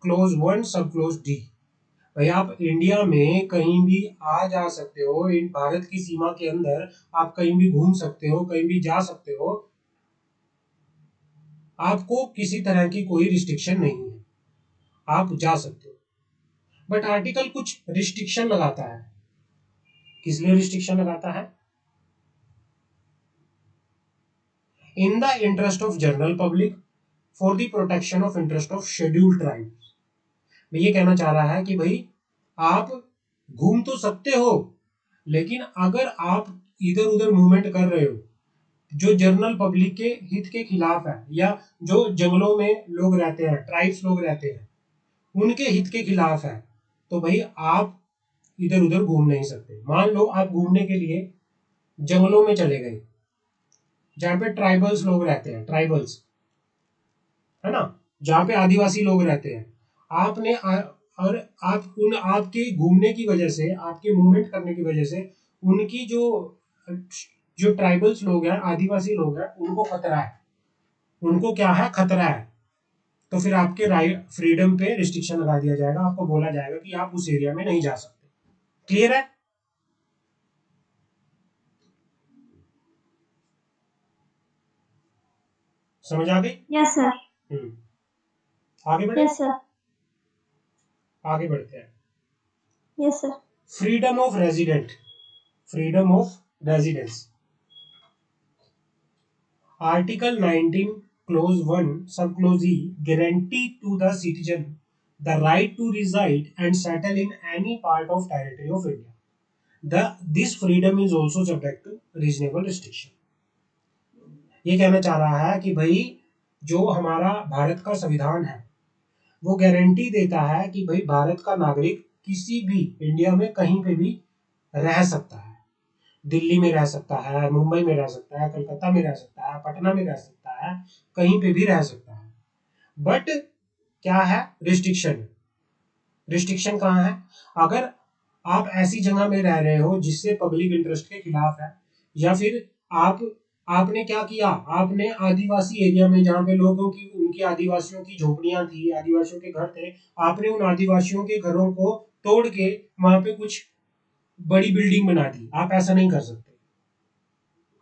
Speaker 1: clause 1 sub clause D। भाई आप India में कहीं भी आ जा सकते हो, इन भारत की सीमा के अंदर आप कहीं भी घूम सकते हो, कहीं भी जा सकते हो, आपको किसी तरह की कोई रिस्ट्रिक्शन नहीं है, आप जा सकते हो। बट आर्टिकल कुछ रिस्ट्रिक्शन लगाता है। किस लिए रिस्ट्रिक्शन लगाता है? इन the interest of general public, for the protection of interest of scheduled tribes. ये कहना चाह रहा है कि भाई आप घूम तो सकते हो, लेकिन अगर आप इधर उधर मूवमेंट कर रहे हो जो जनरल पब्लिक के हित के खिलाफ है, या जो जंगलों में लोग रहते हैं, ट्राइब्स लोग रहते हैं, उनके हित के खिलाफ है, तो भाई आप इधर उधर घूम नहीं सकते। मान लो आप घूमने के लिए जंगलों में चले गए जहाँ पे ट्राइबल्स लोग रहते हैं, ट्राइबल्स है ना, जहाँ पे आदिवासी लोग रहते हैं, आपने और आप उन आपके घूमने की वजह से, आपके मूवमेंट करने की वजह से उनकी जो जो ट्राइबल्स लोग हैं, आदिवासी लोग हैं, उनको खतरा है, उनको क्या है, खतरा है। तो फिर आपके राइट फ्रीडम पे रिस्ट्रिक्शन लगा दिया जाएगा, आपको बोला जाएगा कि आप उस एरिया में नहीं जा सकते। क्लियर है? समझ आ गई?
Speaker 2: Yes sir.
Speaker 1: आगे बढ़े?
Speaker 2: Yes sir.
Speaker 1: आगे बढ़ते हैं।
Speaker 2: Yes sir.
Speaker 1: Freedom of resident, freedom of residence. Article 19 clause 1 subclause E guarantee to the citizen the right to reside and settle in any part of territory of India. This freedom is also subject to reasonable restriction। ये कहना चाह रहा है कि भाई जो हमारा भारत का संविधान है वो गारंटी देता है कि भाई भारत का नागरिक किसी भी इंडिया में कहीं पे भी रह सकता है। दिल्ली में रह सकता है, मुंबई में रह सकता है, कलकत्ता में रह सकता है, पटना में रह सकता है, कहीं पे भी रह सकता है। बट क्या है, रिस्ट्रिक्शन। रिस्ट्रिक्शन कहाँ है? अगर आप ऐसी जगह में रह रहे हो जिससे पब्लिक इंटरेस्ट के खिलाफ है, या फिर आपने क्या किया, आपने आदिवासी एरिया में जहाँ पे लोगों की, उनकी आदिवासियों की झोपड़ियां थी, आदिवासियों के घर थे, आपने उन आदिवासियों के घरों को तोड़ के वहां पे कुछ बड़ी बिल्डिंग बना दी। आप ऐसा नहीं कर सकते,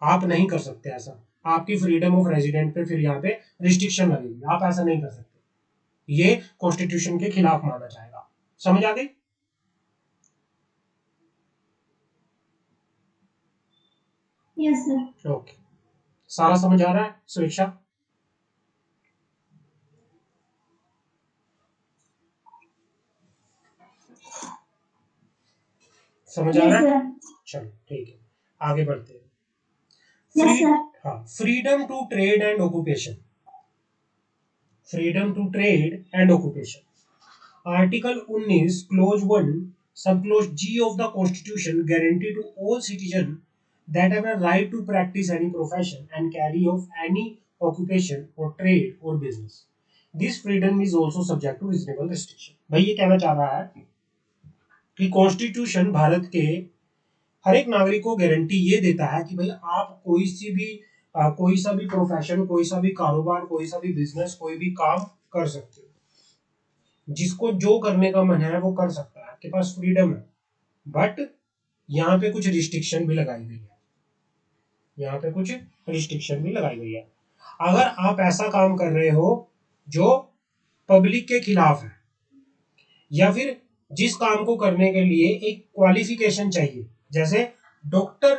Speaker 1: आप नहीं कर सकते ऐसा। आपकी फ्रीडम ऑफ रेजिडेंट पे फिर यहाँ पे रिस्ट्रिक्शन लगेगी, आप ऐसा नहीं कर सकते। ये कॉन्स्टिट्यूशन के खिलाफ माना जाएगा। समझ आ गई?
Speaker 2: Yes sir.
Speaker 1: ओके, सारा समझ आ रहा है सुरक्षा? समझ आ
Speaker 2: यस
Speaker 1: रहा है?
Speaker 2: सर।
Speaker 1: चलो ठीक है, आगे बढ़ते हैं।
Speaker 2: Yes sir.
Speaker 1: हाँ, freedom to trade and occupation, freedom to trade and occupation. Article 19 clause 1 sub clause G of the constitution guarantee to all citizen that have a right to practice any profession and carry of any occupation or trade or business. This freedom is also subject to reasonable restriction। भाई ये कहना चाह रहा है कि constitution Bharat के हर एक नागरिक को गारंटी ये देता है कि भाई आप कोई सी भी कोई सा भी प्रोफेशन, कोई सा भी कारोबार, कोई सा भी बिजनेस, कोई भी काम कर सकते हो। जिसको जो करने का मन है वो कर सकता है, आपके पास फ्रीडम है। बट यहाँ पे कुछ रिस्ट्रिक्शन भी लगाई गई है, यहाँ पे कुछ रिस्ट्रिक्शन भी लगाई गई है। अगर आप ऐसा काम कर रहे हो जो पब्लिक के खिलाफ है, या फिर जिस काम को करने के लिए एक क्वालिफिकेशन चाहिए, जैसे डॉक्टर,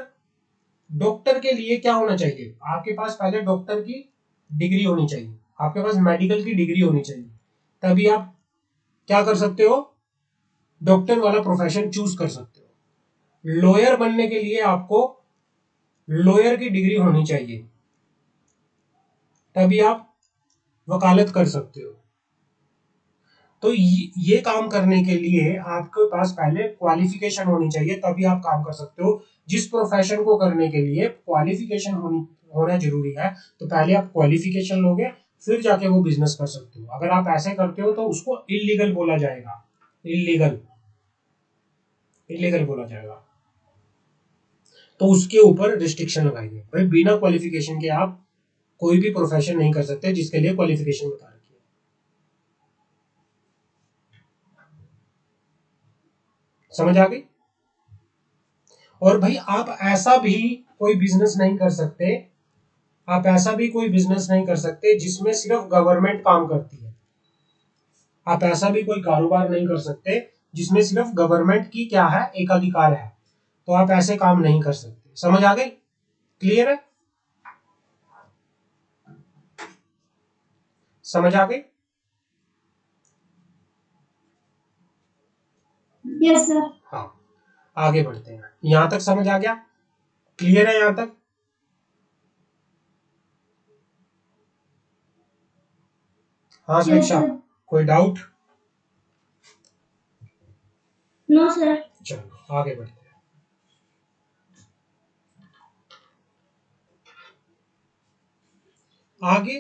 Speaker 1: डॉक्टर के लिए क्या होना चाहिए, आपके पास पहले डॉक्टर की डिग्री होनी चाहिए, आपके पास मेडिकल की डिग्री होनी चाहिए, तभी आप क्या कर सकते हो, डॉक्टर वाला प्रोफेशन चूज कर सकते हो। लॉयर बनने के लिए आपको लॉयर की डिग्री होनी चाहिए, तभी आप वकालत कर सकते हो। तो ये काम करने के लिए आपके पास पहले क्वालिफिकेशन होनी चाहिए, तभी आप काम कर सकते हो। जिस प्रोफेशन को करने के लिए क्वालिफिकेशन होना जरूरी है, तो पहले आप क्वालिफिकेशन लोगे, फिर जाके वो बिजनेस कर सकते हो। अगर आप ऐसे करते हो तो उसको इलीगल बोला जाएगा, इलीगल, इलीगल बोला जाएगा। तो उसके ऊपर रिस्ट्रिक्शन लगाई गई, भाई बिना क्वालिफिकेशन के आप कोई भी प्रोफेशन नहीं कर सकते जिसके लिए क्वालिफिकेशन बता रखी है। समझ आ गई? और भाई आप ऐसा भी कोई बिजनेस नहीं कर सकते, आप ऐसा भी कोई बिजनेस नहीं कर सकते जिसमें सिर्फ गवर्नमेंट काम करती है। आप ऐसा भी कोई कारोबार नहीं कर सकते जिसमें सिर्फ गवर्नमेंट की क्या है, एकाधिकार है। तो आप ऐसे काम नहीं कर सकते। समझ आ गई? क्लियर है? समझ आ गई?
Speaker 2: Yes sir.
Speaker 1: हाँ, आगे बढ़ते हैं। यहां तक समझ आ गया? क्लियर है यहां तक? हाँ सुरक्षा, कोई डाउट?
Speaker 2: No sir.
Speaker 1: चलो आगे बढ़ते हैं। आगे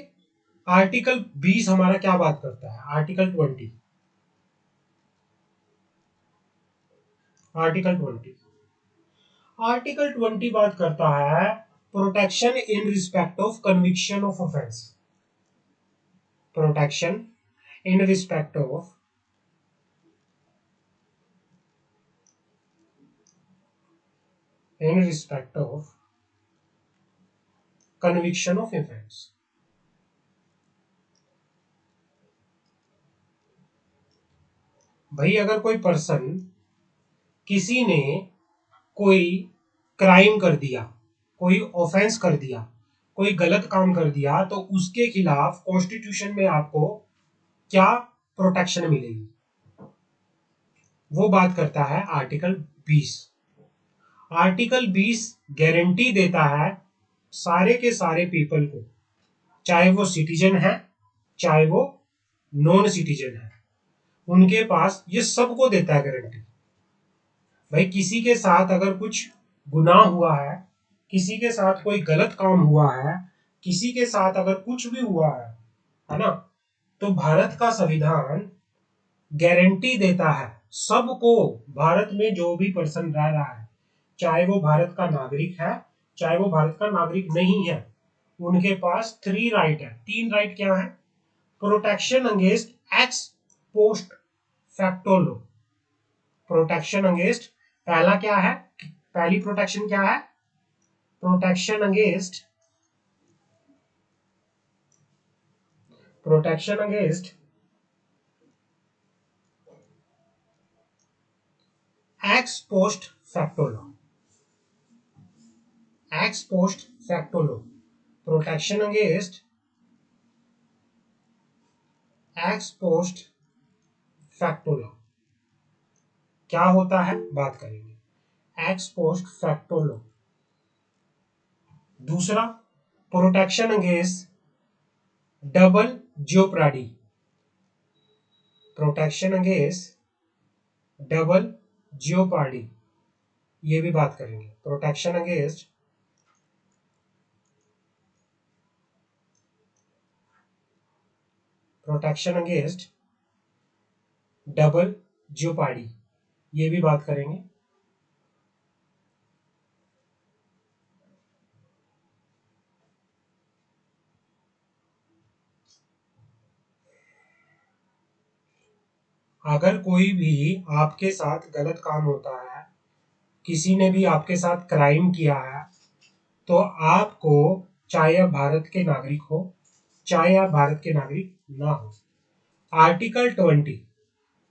Speaker 1: आर्टिकल 20 हमारा क्या बात करता है? आर्टिकल 20, आर्टिकल 20, आर्टिकल 20 बात करता है protection in respect of conviction of offence, protection in respect of in respect of conviction of offense। भाई अगर कोई पर्सन, किसी ने कोई क्राइम कर दिया, कोई ऑफेंस कर दिया, कोई गलत काम कर दिया, तो उसके खिलाफ कॉन्स्टिट्यूशन में आपको क्या प्रोटेक्शन मिलेगी, वो बात करता है आर्टिकल 20। आर्टिकल 20 गारंटी देता है सारे के सारे पीपल को, चाहे वो सिटीजन है चाहे वो नॉन सिटीजन है, उनके पास ये सबको देता है गारंटी। भाई किसी के साथ अगर कुछ गुनाह हुआ है, किसी के साथ कोई गलत काम हुआ है, किसी के साथ अगर कुछ भी हुआ है ना, तो भारत का संविधान गारंटी देता है सबको, भारत में जो भी पर्सन रह रहा है, चाहे वो भारत का नागरिक है चाहे वो भारत का नागरिक नहीं है, उनके पास 3 राइट है। 3 राइट क्या है? Protection against ex post facto law, protection against, पहला क्या है, पहली प्रोटेक्शन क्या है? Protection against, protection against ex post facto law, ex post facto law, protection against ex post facto law क्या होता है, बात करेंगे। Ex post facto law. दूसरा, protection against double jeopardy, protection against double jeopardy, ये भी बात करेंगे। Protection against protection against double jeopardy, ये भी बात करेंगे। अगर कोई भी आपके साथ गलत काम होता है, किसी ने भी आपके साथ क्राइम किया है, तो आपको, चाहे आप भारत के नागरिक हो चाहे आप भारत के नागरिक ना हो, आर्टिकल 20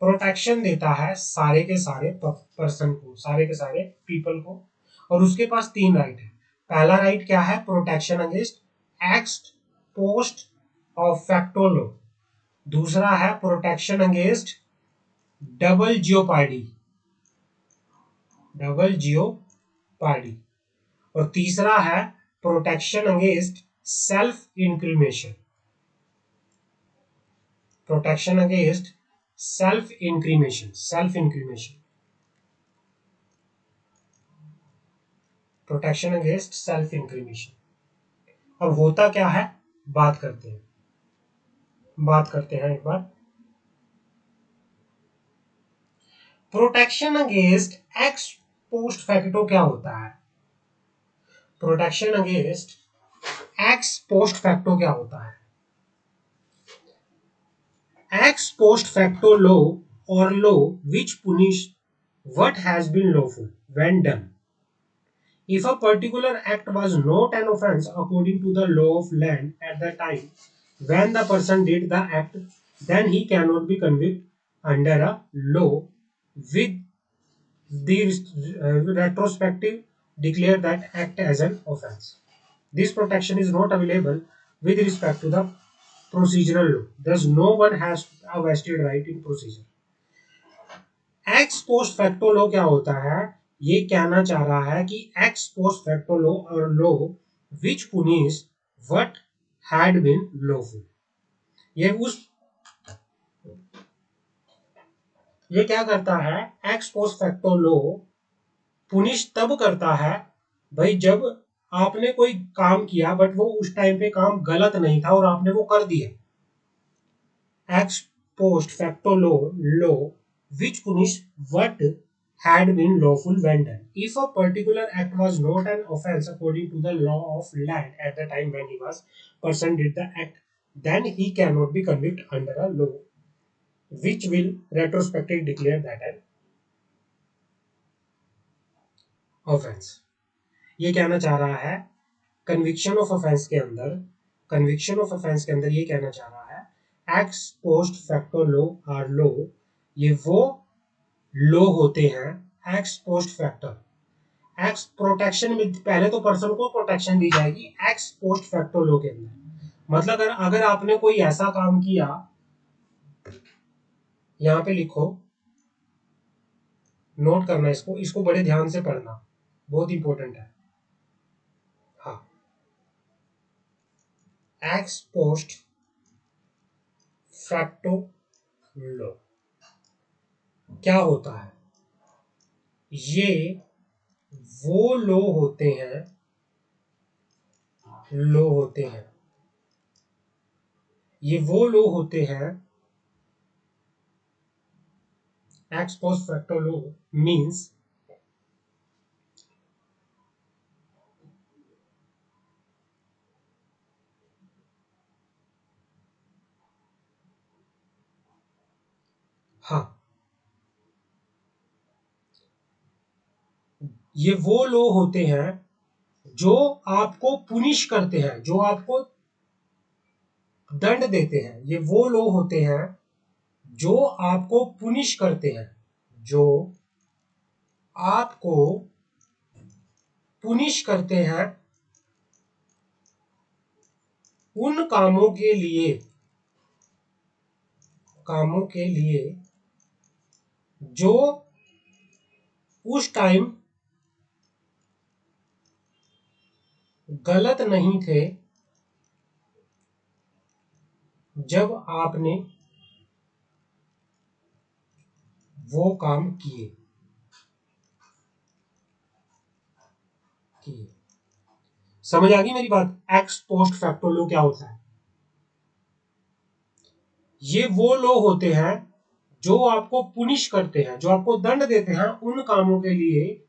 Speaker 1: प्रोटेक्शन देता है सारे के सारे पर्सन को, सारे के सारे पीपल को। और उसके पास 3 राइट है। पहला राइट क्या है? Protection against ex post of facto law. दूसरा है protection against double jeopardy, double jeopardy. और तीसरा है protection against self incrimination, protection against self incrimination, self incrimination, protection against self incrimination. अब होता क्या है, बात करते हैं एक बार। Protection against ex post facto क्या होता है? Protection against ex post facto क्या होता है? एक्स पोस्ट फैक्टो लॉ और law which punish what has been lawful when done. If a particular act was not an offense according to the law of land at the time when the person did the act, then he cannot be convicted under a law with the retrospective declare that act as an offense. This protection is not available with respect to the procedural law. Thus, no one has a vested right in procedure. Ex post facto law क्या होता है? ये कहना चाह रहा है कि ex post facto law और law which punish what had been lawful, ये क्या करता है? Ex post facto law punish तब करता है भाई जब आपने कोई काम किया बट वो उस टाइम पे काम गलत नहीं था और आपने वो कर दिया। X post facto law which punish what had been lawful when done. If a particular act was not an offense according to the law of land at the time when he was person did the act, then he cannot be convicted under a law which will retrospectively declare that an offense. ये कहना चाह रहा है conviction of offence के अंदर, conviction of offence के अंदर ये कहना चाह रहा है एक्स पोस्ट फैक्टो लॉ और लॉ, ये वो लो होते हैं x post factor. X protection में पहले तो पर्सन को प्रोटेक्शन दी जाएगी एक्स पोस्ट फैक्टर लो के अंदर। मतलब अगर आपने कोई ऐसा काम किया, यहां पे लिखो, नोट करना इसको बड़े ध्यान से पढ़ना, बहुत इंपॉर्टेंट है। हाँ, एक्स पोस्ट फैक्टो लो क्या होता है? ये वो लो होते हैं, ये वो लो होते हैं, एक्स पोस्ट फैक्टो लो मीन्स हाँ, ये वो लो होते हैं जो आपको पुनिश करते हैं, जो आपको दंड देते हैं। ये वो लो होते हैं जो आपको पुनिश करते हैं, जो आपको पुनिश करते हैं उन कामों के लिए जो उस टाइम गलत नहीं थे जब आपने वो काम किए। समझ आ गई मेरी बात? एक्स पोस्ट फैक्टो लो क्या होता है? ये वो लो होते हैं जो आपको पुनिश करते हैं, जो आपको दंड देते हैं उन कामों के लिए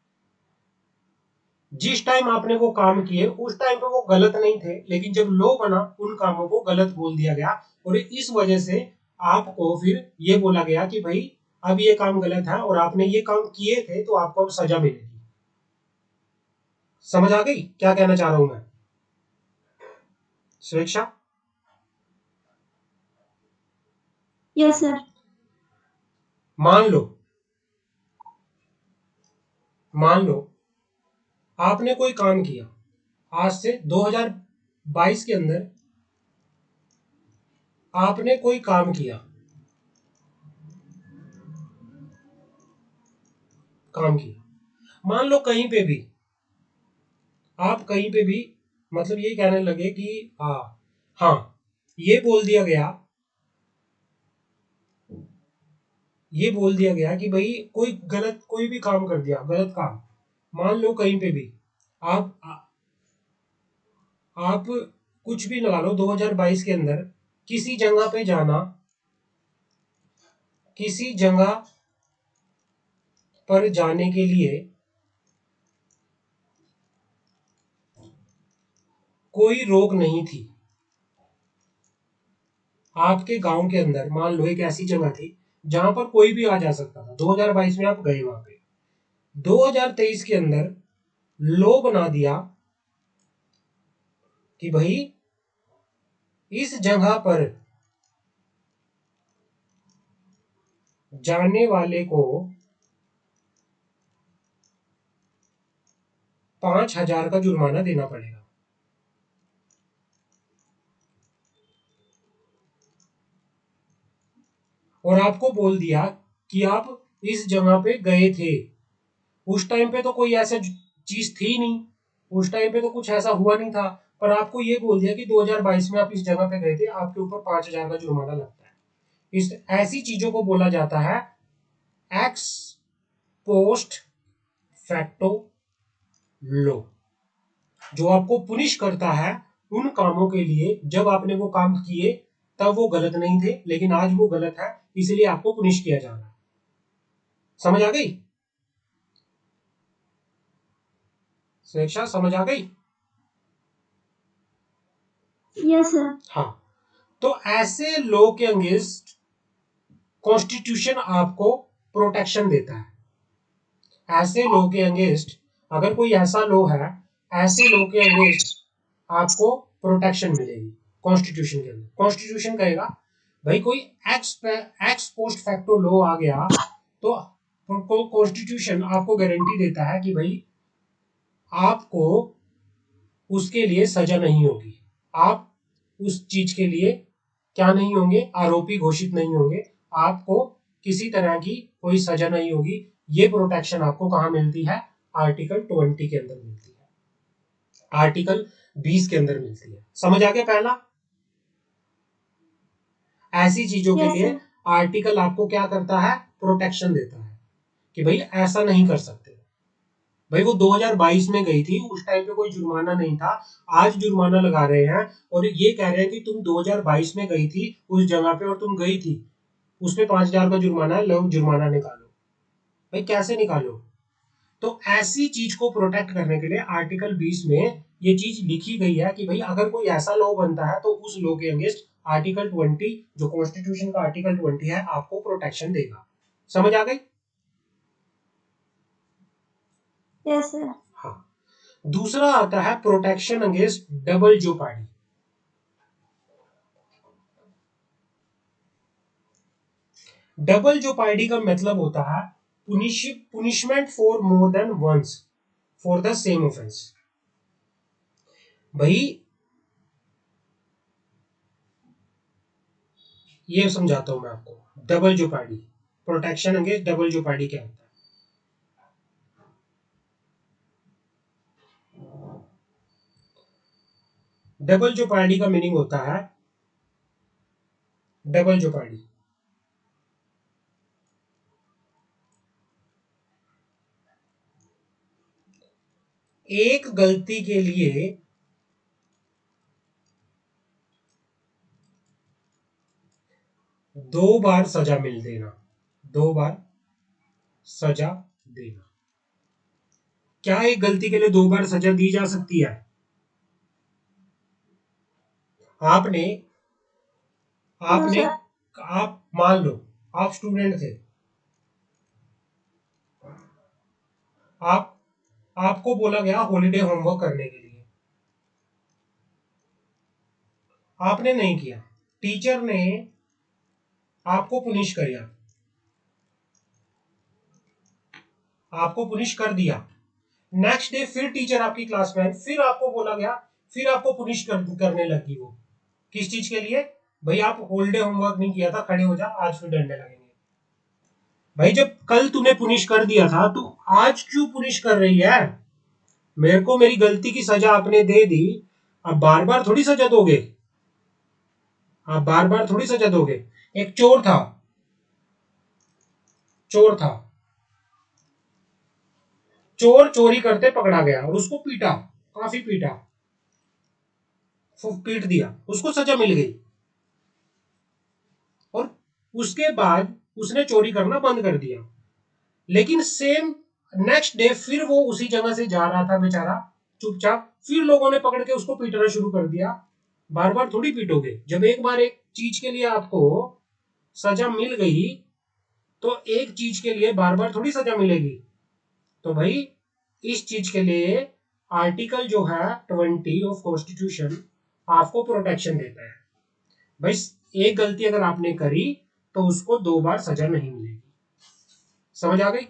Speaker 1: जिस टाइम आपने वो काम किए उस टाइम पे वो गलत नहीं थे, लेकिन जब लो बना उन कामों को गलत बोल दिया गया और इस वजह से आपको फिर ये बोला गया कि भाई अब ये काम गलत है और आपने ये काम किए थे तो आपको अब सजा मिलेगी। समझ आ गई क्या कहना चाह रहा हूं मैं? स्वेच्छा,
Speaker 2: यस सर।
Speaker 1: मान लो मान लो आपने कोई काम किया, आज से 2022 के अंदर आपने कोई काम किया, मान लो कहीं पे भी आप कहीं पे भी मतलब ये कहने लगे कि हाँ ये बोल दिया गया कि भाई कोई भी काम कर दिया गलत काम। मान लो कहीं पे भी आप कुछ भी लगा लो 2022 के अंदर किसी जगह पे जाना, किसी जगह पर जाने के लिए कोई रोक नहीं थी। आपके गांव के अंदर मान लो एक ऐसी जगह थी जहां पर कोई भी आ जा सकता था। 2022 में आप गए वहां पे, 2023 के अंदर लो बना दिया कि भाई इस जगह पर जाने वाले को 5,000 का जुर्माना देना पड़ेगा। और आपको बोल दिया कि आप इस जगह पे गए थे। उस टाइम पे तो कोई ऐसा चीज थी नहीं, उस टाइम पे तो कुछ ऐसा हुआ नहीं था, पर आपको ये बोल दिया कि 2022 में आप इस जगह पे गए थे, आपके ऊपर 5,000 का जुर्माना लगता है। इस ऐसी चीजों को बोला जाता है एक्स पोस्ट फैक्टो लो, जो आपको पुनिश करता है उन कामों के लिए जब आपने वो काम किए तब वो गलत नहीं थे, लेकिन आज वो गलत है इसलिए आपको पुनिश किया जा रहा है। समझ आ गई स्वेच्छा? समझ आ गई?
Speaker 2: Yes sir.
Speaker 1: हाँ, तो ऐसे लॉ के अगेंस्ट कॉन्स्टिट्यूशन आपको प्रोटेक्शन देता है। ऐसे लॉ के अगेंस्ट अगर कोई ऐसा लॉ है, ऐसे लॉ के अगेंस्ट आपको प्रोटेक्शन मिलेगी कॉन्स्टिट्यूशन के अंदर। कॉन्स्टिट्यूशन कहेगा भाई कोई एक्स पोस्ट फैक्टो लॉ आ गया तो कॉन्स्टिट्यूशन आपको गारंटी देता है कि भाई आपको उसके लिए सजा नहीं होगी, आप उस चीज के लिए क्या नहीं होंगे, आरोपी घोषित नहीं होंगे, आपको किसी तरह की कोई सजा नहीं होगी। ये प्रोटेक्शन आपको कहां मिलती है? आर्टिकल 20 के अंदर मिलती है, आर्टिकल 20 के अंदर मिलती है। समझ आ गया? पहला ऐसी चीजों के
Speaker 2: यस
Speaker 1: लिए
Speaker 2: सर।
Speaker 1: आर्टिकल आपको क्या करता है? प्रोटेक्शन देता है कि भाई ऐसा नहीं कर सकते। भाई वो 2022 में गई थी, उस टाइम पे कोई जुर्माना नहीं था, आज जुर्माना लगा रहे हैं और ये कह रहे हैं कि तुम 2022 में गई थी उस जगह पे और तुम गई थी, उसमें 5,000 का जुर्माना है, लोग जुर्माना निकालो। भाई कैसे निकालो? तो ऐसी चीज को प्रोटेक्ट करने के लिए आर्टिकल 20 में ये चीज लिखी गई है कि भाई अगर कोई ऐसा लॉ बनता है तो उस लॉ के अगेंस्ट आर्टिकल 20 जो कॉन्स्टिट्यूशन का आर्टिकल 20 है आपको प्रोटेक्शन देगा। समझ आ गई?
Speaker 2: Yes sir.
Speaker 1: हाँ, दूसरा आता है protection against double jeopardy. Double jeopardy का मतलब होता है punishment for more than once for the same offence. भाई ये समझाता हूं मैं आपको, double jeopardy, protection against double jeopardy क्या होता है। डबल जोपार्डी का मीनिंग होता है, डबल जोपार्डी एक गलती के लिए दो बार सजा मिल देना, दो बार सजा देना। क्या एक गलती के लिए दो बार सजा दी जा सकती है? आपने
Speaker 2: नो
Speaker 1: आपने
Speaker 2: सर।
Speaker 1: आप मान लो आप स्टूडेंट थे, आपको बोला गया हॉलीडे होमवर्क करने के लिए, आपने नहीं किया, टीचर ने आपको पुनिश किया, आपको पुनिश कर दिया। नेक्स्ट डे फिर टीचर आपकी क्लास में आई, फिर आपको बोला गया, फिर आपको पुनिश करने लगी वो। किस चीज के लिए? भाई आप हॉलीडे होमवर्क नहीं किया था, खड़े हो जा, आज फिर डंडे लगेंगे। भाई जब कल तूने पुनिश कर दिया था तो आज क्यों पुनिश कर रही है? मेरे को मेरी गलती की सजा आपने दे दी, अब बार बार थोड़ी सजा दोगे, आप बार बार थोड़ी सजा दोगे। एक चोर था, चोर था, चोर चोरी करते पकड़ा गया और उसको पीटा, काफी पीटा, पीट दिया, उसको सजा मिल गई, और उसके बाद उसने चोरी करना बंद कर दिया। लेकिन सेम नेक्स्ट डे फिर वो उसी जगह से जा रहा था बेचारा चुपचाप, फिर लोगों ने पकड़ के उसको पीटना शुरू कर दिया। बार बार थोड़ी पीटोगे, जब एक बार एक चीज के लिए आपको सजा मिल गई तो एक चीज के लिए बार बार थोड़ी सजा मिलेगी। तो भाई इस चीज के लिए आर्टिकल जो है 20 ऑफ कॉन्स्टिट्यूशन आपको प्रोटेक्शन देता है। भाई एक गलती अगर आपने करी तो उसको 2 बार सजा नहीं मिलेगी। समझ आ गई?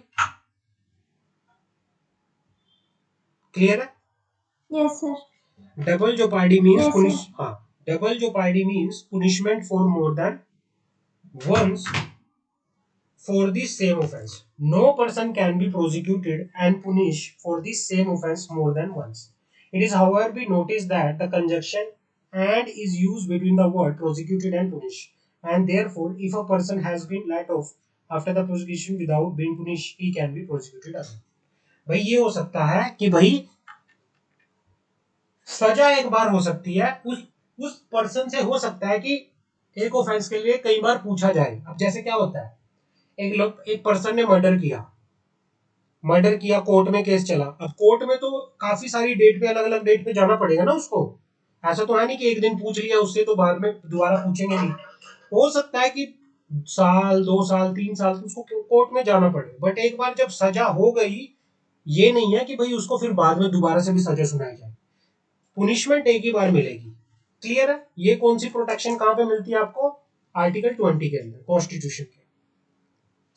Speaker 1: क्लियर है?
Speaker 2: Yes, sir.
Speaker 1: Double jeopardy means
Speaker 2: Yes,
Speaker 1: punish,
Speaker 2: sir.
Speaker 1: हाँ, double jeopardy means punishment for more than once for the same offense. No person can be prosecuted and punished for the same offense more than once. It is however be noticed that the conjunction and is used between the word prosecuted and punished, and therefore if a person has been let off after the prosecution without being punished, he can be prosecuted again. भाई ये हो सकता है कि भाई सजा एक बार हो सकती है, उस पर्सन से हो सकता है कि एक ऑफेंस के लिए कई बार पूछा जाए। अब जैसे क्या होता है, एक पर्सन ने मर्डर किया, कोर्ट में केस चला, अब कोर्ट में तो काफी सारी डेट पे, अलग अलग डेट पे जाना पड़ेगा ना उसको। ऐसा तो है नहीं कि एक दिन पूछ लिया उससे तो बाद में दोबारा पूछेंगे नहीं। हो सकता है कि साल, 2 साल, 3 साल तो उसको कोर्ट में जाना पड़े, बट एक बार जब सजा हो गई, ये नहीं है कि भाई उसको फिर बाद में दोबारा से भी सजा सुनाई जाए। पुनिशमेंट एक ही बार मिलेगी। क्लियर है? ये कौन सी प्रोटेक्शन कहां पे मिलती है आपको? आर्टिकल 20 के अंदर, कॉन्स्टिट्यूशन के।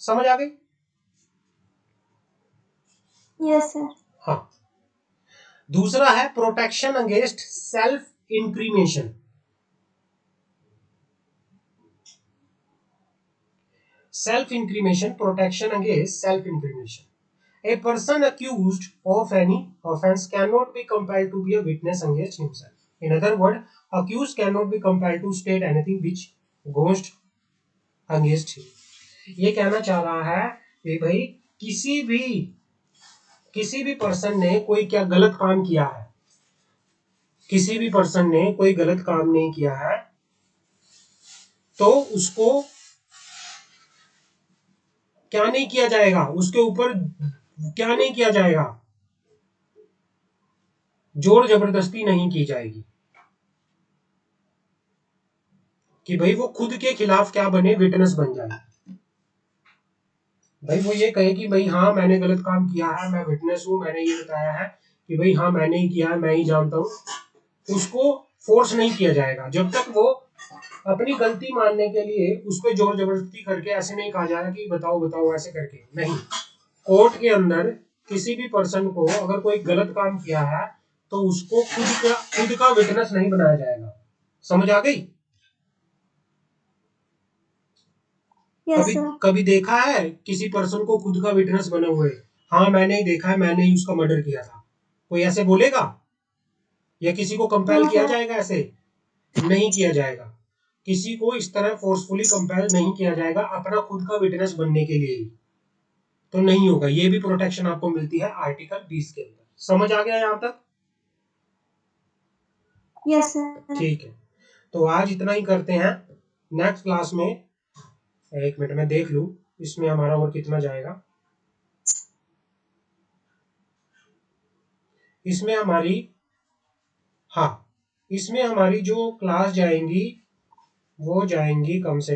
Speaker 1: समझ आ गई?
Speaker 2: Yes, sir.
Speaker 1: हाँ। दूसरा है protection against self incrimination. Self incrimination, protection against self incrimination. A person accused of any offense cannot be compelled to be a witness against himself. In other words, accused cannot be compelled to state anything which goes against him. ये कहना चाह रहा है कि भाई किसी भी person ने कोई क्या गलत काम किया है, किसी भी पर्सन ने कोई गलत काम नहीं किया है, तो उसको क्या नहीं किया जाएगा, उसके ऊपर क्या नहीं किया जाएगा, जोर जबरदस्ती नहीं की जाएगी कि भाई वो खुद के खिलाफ क्या बने, विटनेस बन जाए। भाई वो ये कहे कि भाई हाँ मैंने गलत काम किया है, मैं विटनेस हूं, मैंने ये बताया है कि भाई हाँ मैंने ही किया है, मैं ही जानता हूं, उसको फोर्स नहीं किया जाएगा जब तक वो अपनी गलती मानने के लिए उस पर जोर जबरदस्ती करके ऐसे नहीं कहा जाएगा कि बताओ बताओ ऐसे करके नहीं। कोर्ट के अंदर किसी भी पर्सन को अगर कोई गलत काम किया है तो उसको खुद का विटनेस नहीं बनाया जाएगा। समझ आ गई?
Speaker 2: Yes, sir.
Speaker 1: कभी देखा है किसी पर्सन को खुद का विटनेस बने हुए, हाँ मैंने ही देखा है, मैंने ही उसका मर्डर किया था, कोई ऐसे बोलेगा? या किसी को कंपेल
Speaker 2: No,
Speaker 1: किया
Speaker 2: sir.
Speaker 1: जाएगा? ऐसे नहीं किया जाएगा। किसी को इस तरह फोर्सफुली कंपेल नहीं किया जाएगा अपना खुद का विटनेस बनने के लिए, तो नहीं होगा। ये भी प्रोटेक्शन आपको मिलती है आर्टिकल 20 के अंदर। समझ आ गया यहां तक?
Speaker 2: Yes, sir.
Speaker 1: ठीक है, तो आज इतना ही करते हैं। नेक्स्ट क्लास में, एक मिनट में देख लूं इसमें हमारा और कितना जाएगा। इसमें हमारी, हाँ, इसमें हमारी जो क्लास जाएंगी वो जाएंगी कम से